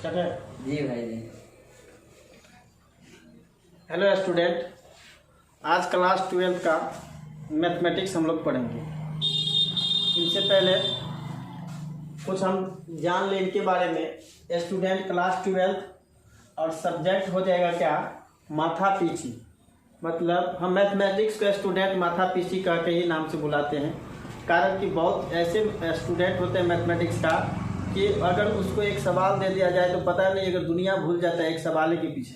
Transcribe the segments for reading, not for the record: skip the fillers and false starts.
Start है। जी भाई जी। Hello student, आज क्लास 12 का मैथमेटिक्स हम लोग पढ़ेंगे। इनसे पहले कुछ हम जान लें इनके बारे में। स्टूडेंट क्लास 12 और सब्जेक्ट हो जाएगा क्या, माथा पीची। मतलब हम मैथमेटिक्स को स्टूडेंट माथा पीची कह के ही नाम से बुलाते हैं, कारण कि बहुत ऐसे स्टूडेंट होते हैं मैथमेटिक्स का कि अगर उसको एक सवाल दे दिया जाए तो पता नहीं, अगर दुनिया भूल जाता है एक सवाल के पीछे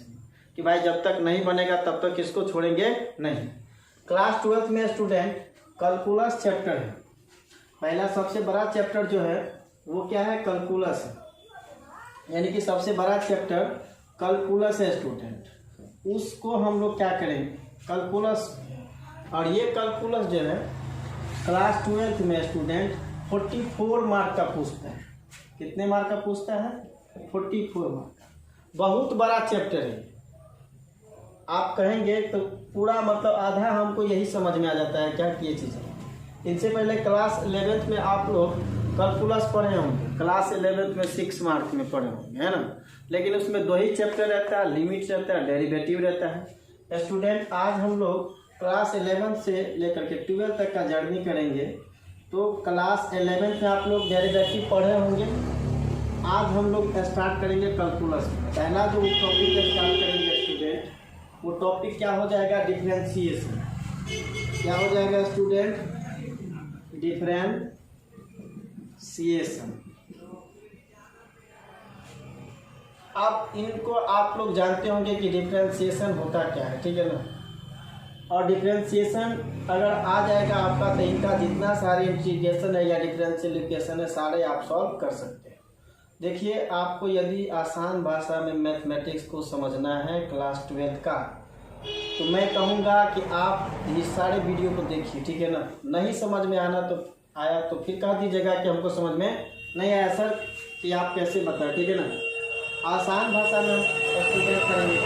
कि भाई जब तक नहीं बनेगा तब तक किसको छोड़ेंगे नहीं। क्लास 12 में स्टूडेंट कैलकुलस चैप्टर है। पहला सबसे बड़ा चैप्टर जो है वो क्या है, कैलकुलस है। यानी कि सबसे बड़ा चैप्टर कैलकुलस है स्टूडेंट। उसको हम लोग क्या करेंगे, कैलकुलस। और ये कैलकुलस जो है क्लास 12 में स्टूडेंट 44 मार्क का पूछता है। कितने मार्क का पूछता है, 44 मार्क का। बहुत बड़ा चैप्टर है। आप कहेंगे तो पूरा मतलब आधा हमको यही समझ में आ जाता है क्या कि ये चीज़ है। इनसे पहले क्लास 11 में आप लोग कैलकुलस पढ़े होंगे, क्लास 11 में 6 मार्क में पढ़े होंगे, है ना। लेकिन उसमें 2 ही चैप्टर रहता है, लिमिट रहता है, डेरिवेटिव रहता है। स्टूडेंट आज हम लोग क्लास 11 से लेकर के 12 तक का जर्नी करेंगे। तो क्लास 11 में आप लोग डेरिवेटिव पढ़े होंगे। आज हम लोग स्टार्ट करेंगे कैलकुलस। पहला जो टॉपिक स्टार्ट करेंगे स्टूडेंट, वो टॉपिक क्या हो जाएगा, डिफरेंशिएशन। क्या हो जाएगा स्टूडेंट, डिफरेंशिएशन। अब इनको आप लोग जानते होंगे कि डिफरेंशिएशन होता क्या है, ठीक है ना। और डिफरेंशिएशन अगर आ जाएगा आपका तो इनका जितना सारे इंटीग्रेशन है या डिफरेंशियल इक्वेशन है सारे आप सॉल्व कर सकते हैं। देखिए, आपको यदि आसान भाषा में मैथमेटिक्स को समझना है क्लास 12 का, तो मैं कहूँगा कि आप ये सारे वीडियो को देखिए, ठीक है ना। नहीं समझ में आया तो फिर कह दीजिएगा कि हमको समझ में नहीं आया सर, कि आप कैसे बताएं, ठीक है ना। आसान भाषा में हम स्टूडेंट करेंगे।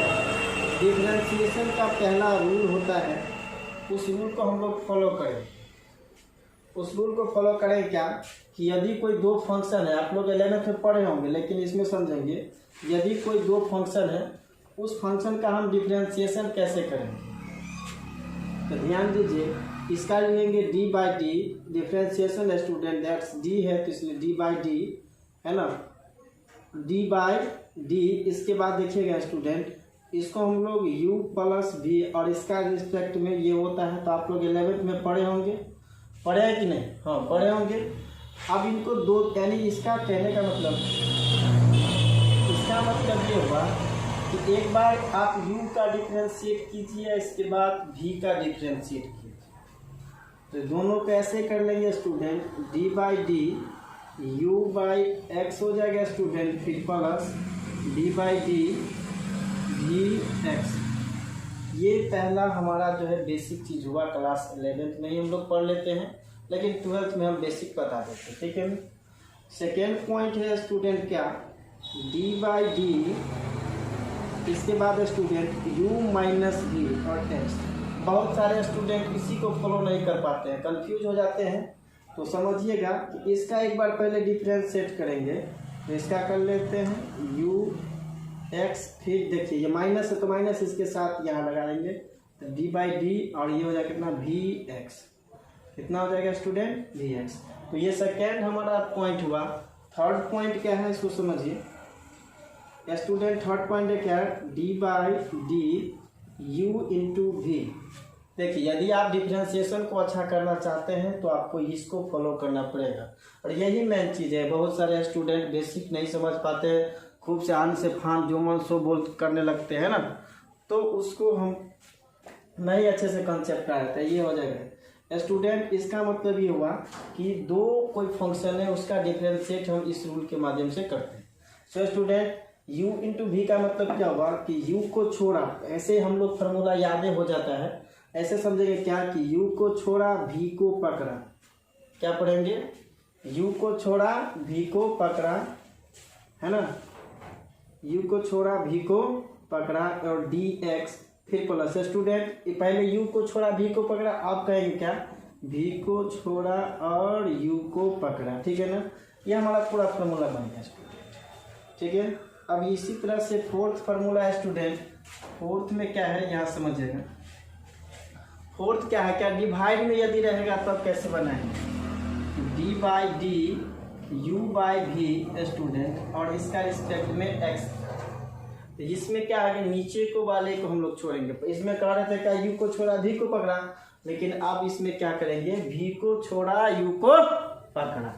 डिफरेंशिएशन का पहला रूल होता है, उस रूल को हम लोग फॉलो करें। उस रूल को फॉलो करें क्या, कि यदि कोई 2 फंक्शन है, आप लोग 11th में पढ़े होंगे लेकिन इसमें समझेंगे। यदि कोई 2 फंक्शन है, उस फंक्शन का हम डिफरेंशिएशन कैसे करेंगे, तो ध्यान दीजिए। इसका लेंगे d/d, differentiation student that's d है तो इसलिए d/d है ना, d/d। इसके बाद देखिएगा स्टूडेंट, इसको हम लोग u + v और इसका रिस्पेक्ट में ये होता है। तो आप लोग 11th में पढ़े होंगे, पढ़े हैं कि नहीं, हाँ पढ़े होंगे। अब इनको 2 यानी इसका कहने का मतलब, इसका मतलब ये हुआ कि एक बार आप u का डिफरेंशिएट कीजिए, इसके बाद v का डिफरेंशिएट कीजिए। तो दोनों को ऐसे कर लेंगे स्टूडेंट, d/d u/x हो जाएगा स्टूडेंट, फिर प्लस d/d vx। ये पहला हमारा जो है बेसिक चीज़ हुआ। क्लास 11th में ही हम लोग पढ़ लेते हैं, लेकिन 12th में हम बेसिक बता देते हैं, ठीक है। सेकेंड पॉइंट है स्टूडेंट क्या, d/d। इसके बाद स्टूडेंट u - v और x। बहुत सारे स्टूडेंट इसी को फॉलो नहीं कर पाते हैं, कंफ्यूज हो जाते हैं। तो समझिएगा कि इसका एक बार पहले डिफरेंशिएट करेंगे। तो इसका कर लेते हैं ux, फिर देखिए ये माइनस है तो माइनस इसके साथ यहाँ लगाएंगे तो d/d, और ये हो जाएगा कितना, vx। कितना हो जाएगा स्टूडेंट, vx। तो ये सेकेंड हमारा पॉइंट हुआ। थर्ड पॉइंट क्या है इसको समझिए स्टूडेंट। थर्ड पॉइंट है क्या, d/d u × v। देखिए, यदि आप डिफरेंशिएशन को अच्छा करना चाहते हैं तो आपको इसको फॉलो करना पड़ेगा। और यही मेन चीज़ है। बहुत सारे स्टूडेंट बेसिक नहीं समझ पाते, खूब से आन से फान जो मन सो बोल करने लगते हैं ना, तो उसको हम नहीं अच्छे से कंसेप्ट आया था। ये हो जाएगा स्टूडेंट। इसका मतलब ये हुआ कि 2 कोई फंक्शन है, उसका डिफरेंशिएट हम इस रूल के माध्यम से करते हैं। सो स्टूडेंट, u × v का मतलब क्या हुआ कि u को छोड़ा, ऐसे हम लोग फार्मूला याद हो जाता है। ऐसे समझेंगे क्या कि u को छोड़ा v को पकड़ा। क्या पढ़ेंगे, u को छोड़ा v को पकड़ा, है ना। u को छोड़ा v को पकड़ा और dx फिर प्लस। स्टूडेंट पहले u को छोड़ा v को पकड़ा, आप कहेंगे क्या, v को छोड़ा और u को पकड़ा, ठीक है ना। ये हमारा पूरा फार्मूला बन गया स्टूडेंट, ठीक है। अब इसी तरह से फोर्थ फार्मूला है स्टूडेंट। फोर्थ में क्या है यहाँ समझिएगा। फोर्थ क्या है, क्या डिवाइड में यदि रहेगा तब कैसे बनाएंगे, d by d u by v student, और इसका रिस्पेक्ट में एक्स। तो इसमें क्या है कि नीचे को वाले को हम लोग छोड़ेंगे। इसमें कह रहे थे क्या यू को छोड़ा वी को पकड़ा, लेकिन अब इसमें क्या करेंगे, वी को छोड़ा यू को पकड़ा,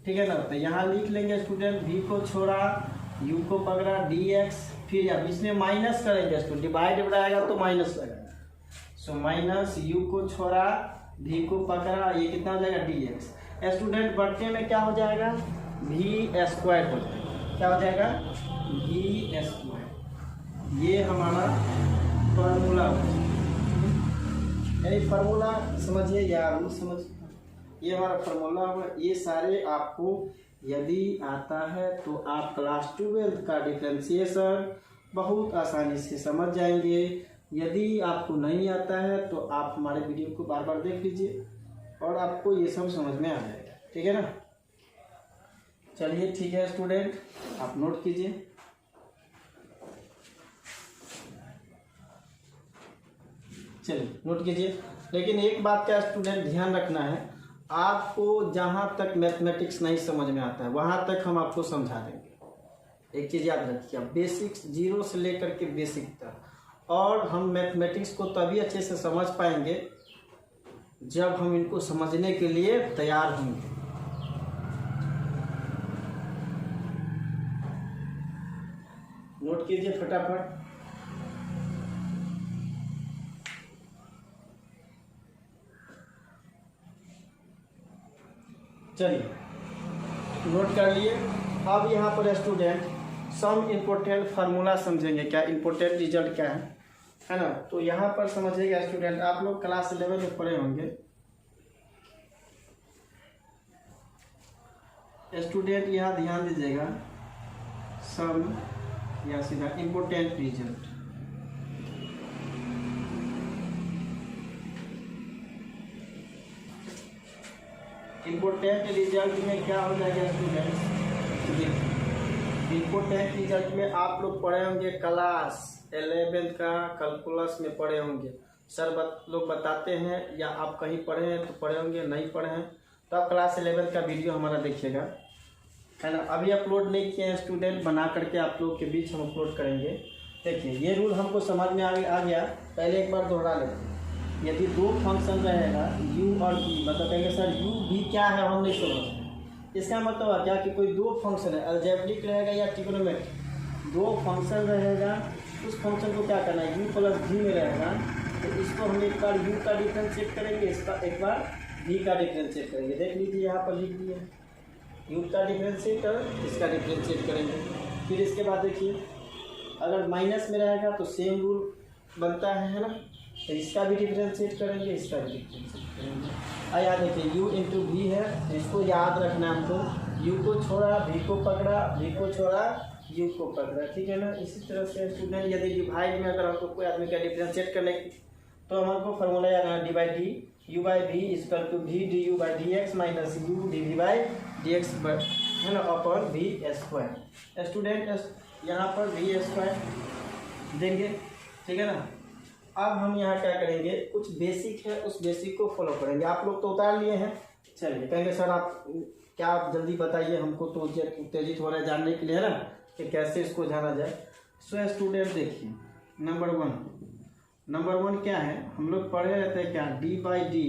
ठीक है ना। तो यहाँ लिख लेंगे स्टूडेंट, वी को छोड़ा यू को पकड़ा डी एक्स, फिर अब इसमें माइनस करेंगे स्टूडेंट, डिवाइड बनाएगा तो माइनस लगेगा। सो माइनस यू को छोड़ा वी को पकड़ा, ये कितना हो जाएगा डी एक्स। स्टूडेंट बढ़ते में क्या हो जाएगा, वी स्क्वायर हो जाएगा। क्या हो जाएगा, वी स्क्वायर। ये हमारा फार्मूला हो जाएगा। यानी फार्मूला समझिए या रूल समझिए, ये हमारा फार्मूला होगा। ये सारे आपको यदि आता है तो आप क्लास 12 का डिफरेंशिएशन बहुत आसानी से समझ जाएंगे। यदि आपको नहीं आता है तो आप हमारे वीडियो को बार बार देख लीजिए और आपको ये सब समझ में आ जाएगा, ठीक है ना। चलिए ठीक है स्टूडेंट, आप नोट कीजिए। चलिए नोट कीजिए। लेकिन एक बात का स्टूडेंट ध्यान रखना है, आपको जहाँ तक मैथमेटिक्स नहीं समझ में आता है वहाँ तक हम आपको समझा देंगे। एक चीज़ याद रखिए, बेसिक्स जीरो से लेकर के बेसिक तक। और हम मैथमेटिक्स को तभी अच्छे से समझ पाएंगे जब हम इनको समझने के लिए तैयार होंगे। नोट कीजिए फटाफट। चलिए नोट कर लिए। अब यहाँ पर स्टूडेंट सम इम्पोर्टेंट फार्मूला समझेंगे, क्या इम्पोर्टेंट रिजल्ट क्या है ना। तो यहाँ पर समझिएगा स्टूडेंट, आप लोग क्लास 11 में पढ़े होंगे स्टूडेंट, यहाँ ध्यान दीजिएगा। सम या सीधा इम्पोर्टेंट रिजल्ट, इम्पोर्टेंट रिजल्ट में क्या हो जाएगा स्टूडेंट, इम्पोर्टेंट रिजल्ट में आप लोग पढ़े होंगे क्लास 11 का कैलकुलस में पढ़े होंगे। सर लोग बताते हैं, या आप कहीं पढ़े हैं तो पढ़े होंगे, नहीं पढ़े हैं तो आप क्लास 11 का वीडियो हमारा देखिएगा, है ना। अभी अपलोड नहीं किए हैं स्टूडेंट, बना करके आप लोग के बीच हम अपलोड करेंगे। देखिए ये रूल हमको समझ में आ गया। पहले एक बार दोहरा लेते हैं। यदि दो फंक्शन रहेगा u और v, मतलब कहेंगे सर u v क्या है, हम नहीं समझते। इसका मतलब है क्या कि कोई दो फंक्शन है, अलजेब्रिक रहेगा या ट्रिग्नोमेट्रिक, दो फंक्शन रहेगा, उस फंक्शन को क्या करना है, u प्लस v में रहेगा। तो इसको हम एक बार u का डिफरेंशिएट करेंगे, इसका एक बार v का डिफरेंशिएट करेंगे। देख लीजिए यहाँ पर लिख दिया, u का डिफरेंशिएट और इसका डिफरेंशिएट करेंगे। फिर इसके बाद देखिए अगर माइनस में रहेगा तो सेम रूल बनता है ना, तो इसका भी डिफरेंशिएट करेंगे, इसका भी डिफरेंशिएट करेंगे। याद देखिए u इंटू वी है, तो इसको याद रखना है हमको। u को छोड़ा v को पकड़ा, v को छोड़ा u को पकड़ा, ठीक है ना। इसी तरह से स्टूडेंट यदि डिवाइड में अगर हमको कोई आदमी का डिफरेंशिएट करने तो हमको फॉर्मूला याद रखना, d by d u by v equal to v d u by d x minus u d v by d x, है ना, अपॉन वी स्क्वायर। स्टूडेंट यहाँ पर वी स्क्वायर देंगे, ठीक है ना। अब हम यहाँ क्या करेंगे, कुछ बेसिक है उस बेसिक को फॉलो करेंगे। आप लोग तो उतार लिए हैं, चलिए कहेंगे सर आप क्या, आप जल्दी बताइए, हमको तो उत्तेजित हो रहा है जानने के लिए, है ना, कि कैसे इसको जाना जाए। सो स्टूडेंट देखिए नंबर वन क्या है, हम लोग पढ़े रहते हैं क्या, डी बाई डी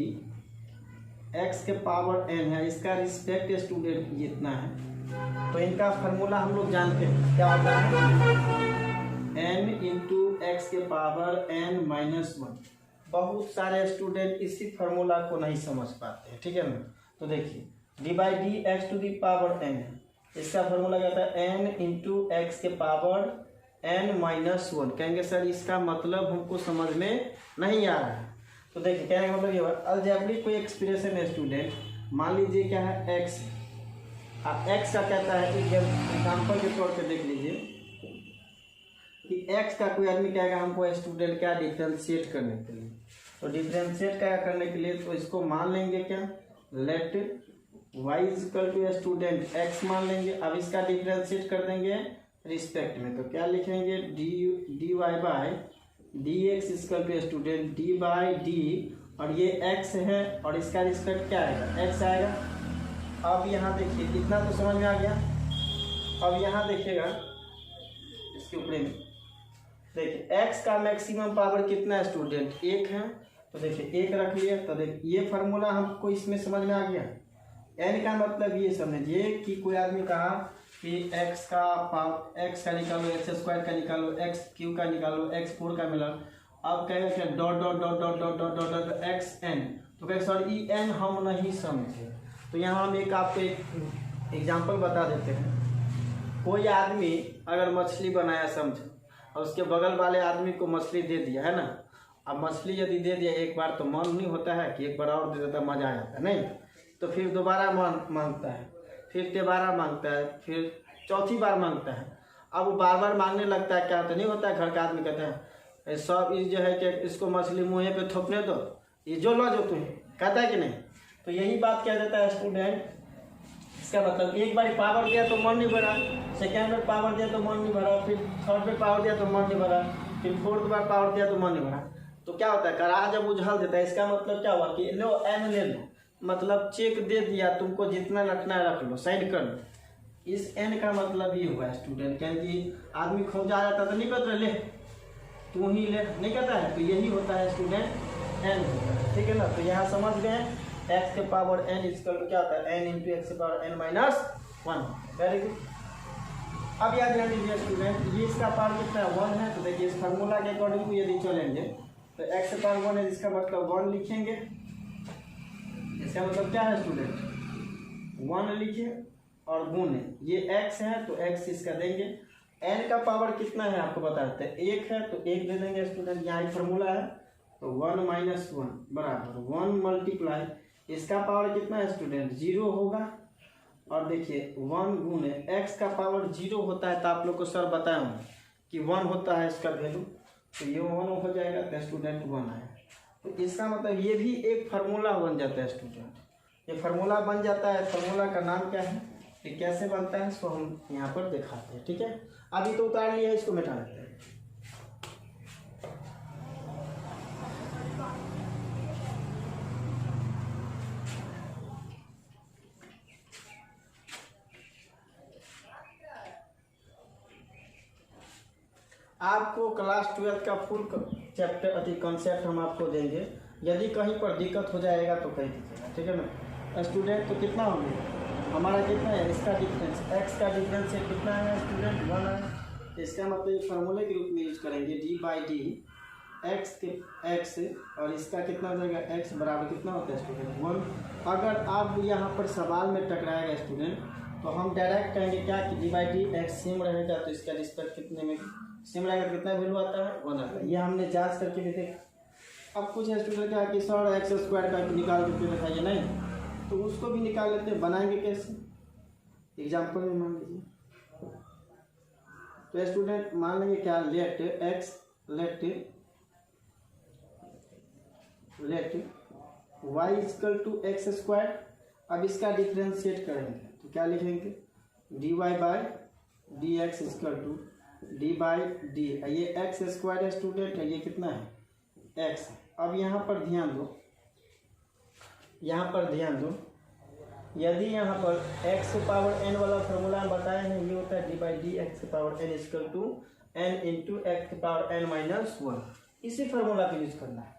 एक्स के पावर n है, इसका रिस्पेक्ट स्टूडेंट ये इतना है। तो इनका फार्मूला हम लोग जानते हैं, क्या होता है, n इंटू एक्स के पावर n माइनस 1। बहुत सारे स्टूडेंट इसी फार्मूला को नहीं समझ पाते हैं, ठीक है ना। तो देखिए d by d x to the power n है, इसका फार्मूला क्या होता है, n इंटू एक्स के पावर n माइनस 1। कहेंगे सर इसका मतलब हमको समझ में नहीं आ रहा है। तो देखिए कहने का मतलब ये बात, अलजेब्रिक कोई एक्सप्रेशन है स्टूडेंट, मान लीजिए क्या है x, अब x का कहता है कि एग्जाम्पल के तौर पे देख लीजिए कि x का कोई आदमी कहेगा हमको स्टूडेंट क्या डिफरेंशिएट करने के लिए, तो डिफरेंशिएट क्या करने के लिए, तो इसको मान लेंगे क्या, let y equal to student x मान लेंगे। अब इसका डिफरेंशिएट कर देंगे रिस्पेक्ट में। तो क्या लिखेंगे, d y by d x equal to student d by d, और ये x है और इसका रिस्पेक्ट क्या आएगा, x आएगा। अब यहाँ देखिए इतना तो समझ में आ गया। अब यहाँ देखिएगा इसके ऊपर में देखिए x का मैक्सिमम पावर कितना है स्टूडेंट, 1 है। तो देखिए 1 रख लिया। तो देखिए ये फार्मूला हमको इसमें समझ में आ गया। n का मतलब ये समझिए कि कोई आदमी कहा कि x का निकालो, x² का निकालो, x³ का निकालो, x4 का मिला। अब कहेगा क्या dot dot dot dot dot dot dot dot xn। तो कहेगा सर ई n हम नहीं समझे। तो यहाँ हम आपको एक एग्जाम्पल बता देते हैं। कोई आदमी अगर मछली बनाया समझो, और उसके बगल वाले आदमी को मछली दे दिया है ना। अब मछली यदि दे दिया एक बार तो मन नहीं होता है कि एक बार और दे देता, मजा आ जाता है नहीं। तो फिर दोबारा मांगता है, फिर तिबारा मांगता है, फिर चौथी बार मांगता है। अब वो बार बार मांगने लगता है, क्या होता नहीं होता है, घर का आदमी कहता है सब ये जो है कि इसको मछली मुँह पे थोपने दो, ये जो लो जो तुम्हें, कहता है कि नहीं। तो यही बात कह देता है स्टूडेंट। इसका मतलब एक बार पावर दिया तो मन नहीं भरा, सेकेंड बार पावर दिया तो मन नहीं भरा, फिर थर्ड बार पावर दिया तो मन नहीं भरा, फिर फोर्थ बार पावर दिया तो मन नहीं भरा। तो क्या होता है, कराह जब उछल देता है, इसका मतलब क्या हुआ कि लो एन ले लो, मतलब चेक दे दिया, तुमको जितना रखना है रख लो, साइड कर लो। इस एन का मतलब ये हुआ स्टूडेंट, क्योंकि आदमी खोज आ जाता तो नहीं कहता ले तू ही ले, नहीं कहता है। तो यही होता है स्टूडेंट एन, ठीक है ना। तो यहाँ समझ गए x के पावर n इक्वल टू क्या होता है, n इंटू एक्स के power n minus 1। Very good. अब याद रख लीजिए स्टूडेंट, ये इसका पावर कितना है, 1 है। तो देखिए इस फार्मूला के अकॉर्डिंग यदि चलेंगे तो x के पावर 1 है, जिसका मतलब 1 लिखेंगे। इसका मतलब क्या है स्टूडेंट, 1 लिखिए और गुण है, ये x है तो x इसका देंगे। n का पावर कितना है आपको बता देते हैं, 1 है तो 1 दे देंगे स्टूडेंट। यहाँ एक फार्मूला है तो 1 माइनस 1 बराबर 1 मल्टीप्लाई, इसका पावर कितना है स्टूडेंट, 0 होगा। और देखिए 1 गुने x का पावर 0 होता है, तो आप लोग को सर बताया हूँ कि 1 होता है इसका वैल्यू, तो ये 1 हो जाएगा तो स्टूडेंट 1 आया। तो इसका मतलब ये भी एक फार्मूला बन जाता है स्टूडेंट, ये फार्मूला बन जाता है। फार्मूला का नाम क्या है, ये कैसे बनता है इसको हम यहाँ पर दिखाते हैं, ठीक है। अभी तो उतार लिया है, इसको मिटा देते हैं। आपको क्लास 12 का फुल चैप्टर कॉन्सेप्ट हम आपको देंगे। यदि कहीं पर दिक्कत हो जाएगा तो कह दीजिएगा, ठीक है ना स्टूडेंट। तो कितना हो गया हमारा, कितना है इसका डिफरेंस, x का डिफरेंस है कितना है स्टूडेंट, 1 है। तो इसका मतलब फार्मूले के रूप में यूज करेंगे डी बाई डी एक्स के x, और इसका कितना हो जाएगा, x बराबर कितना होता है स्टूडेंट, 1। अगर आप यहाँ पर सवाल में टकराएगा स्टूडेंट तो हम डायरेक्ट कहेंगे क्या कि D by d x same रहेगा, तो इसका रिस्पेक्ट कितने में सेम रहेगा, कितना वैल्यू आता है, 1 आता है। ये हमने जांच करके भी देखा। अब कुछ स्टूडेंट क्या कि सर x² का निकाल करके दिखाइए, नहीं तो उसको भी निकाल लेते हैं। बनाएंगे कैसे, एग्जाम्पल में मान लीजिए। तो स्टूडेंट मान लेंगे क्या, let y equal to x²। अब इसका डिफ्रेंशिएट करेंगे तो क्या लिखेंगे, dy by d x equal to d by d, ये x² है स्टूडेंट, ये कितना है x। अब यहाँ पर ध्यान दो, यदि यहाँ पर x के पावर n वाला फॉर्मूला हम बताए हैं, ये होता है डी बाई डी एक्स के power n equal to n into x के पावर n माइनस 1। इसी फार्मूला को यूज करना है।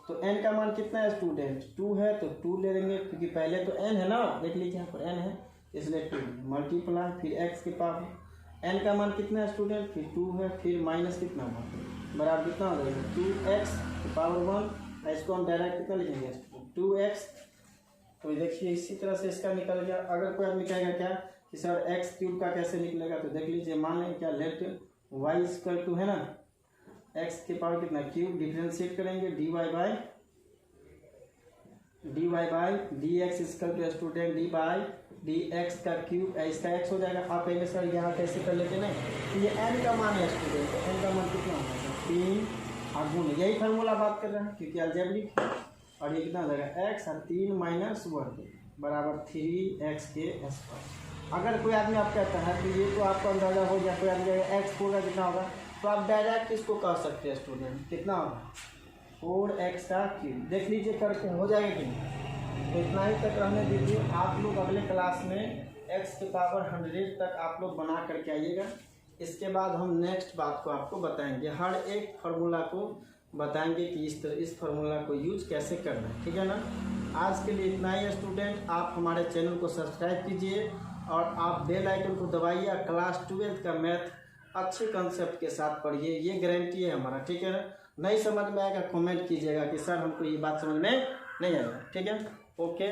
तो n का मान कितना है स्टूडेंट, 2 है तो 2 ले लेंगे, क्योंकि पहले तो n है ना, देख लीजिए यहाँ पर n है इसलिए 2 मल्टीप्लाई, फिर x के पावर n का मान कितना है स्टूडेंट, फिर 2 है, फिर माइनस कितना बराबर कितना हो जाएगा, 2x के पावर 1। इसको हम डायरेक्ट कितना लिखेंगे, 2x। तो देखिए इसी तरह से इसका निकल गया। अगर कोई आदमी कहेगा क्या कि सर x³ का कैसे निकलेगा, तो देख लीजिए, मान लेंगे क्या लेट y इक्वल टू है ना x के पावर कितना क्यूब, डिफ्रेंशिएट करेंगे dy by d x equal to student d by d x का क्यूब, इसका x हो जाएगा। आप कहेंगे सर यहाँ कैसे कर लेते नहीं, तो ये n का मान है स्टूडेंट, तो n का मान कितना होगा, 3 और गुण, यही फार्मूला बात कर रहे हैं क्योंकि अलजेब्रिक है। और ये कितना हो जाएगा x और 3 माइनस 1 बराबर 3x के स्क्वायर। अगर कोई आदमी आप कहता है तो ये तो आपको अंदाज़ा हो गया, कोई आदमी एक्स पूरा कितना होगा, तो आप डायरेक्ट इसको कह सकते हैं स्टूडेंट कितना होगा 4x का क्यूब। देख लीजिए करके हो जाएगा कि नहीं। तो इतना ही तक रहने दीजिए, आप लोग अगले क्लास में x की पावर 100 तक आप लोग बना करके आइएगा। इसके बाद हम नेक्स्ट बात को आपको बताएंगे, हर एक फार्मूला को बताएंगे कि इस फार्मूला को यूज कैसे करना है, ठीक है ना। आज के लिए इतना ही है स्टूडेंट, आप हमारे चैनल को सब्सक्राइब कीजिए और आप बेल आइकन को दबाइए। क्लास 12 का मैथ अच्छे कंसेप्ट के साथ पढ़िए, ये गारंटी है हमारा, ठीक है ना। नहीं समझ में आएगा कमेंट कीजिएगा कि सर हमको ये बात समझ में नहीं आएगा, ठीक है। ओके।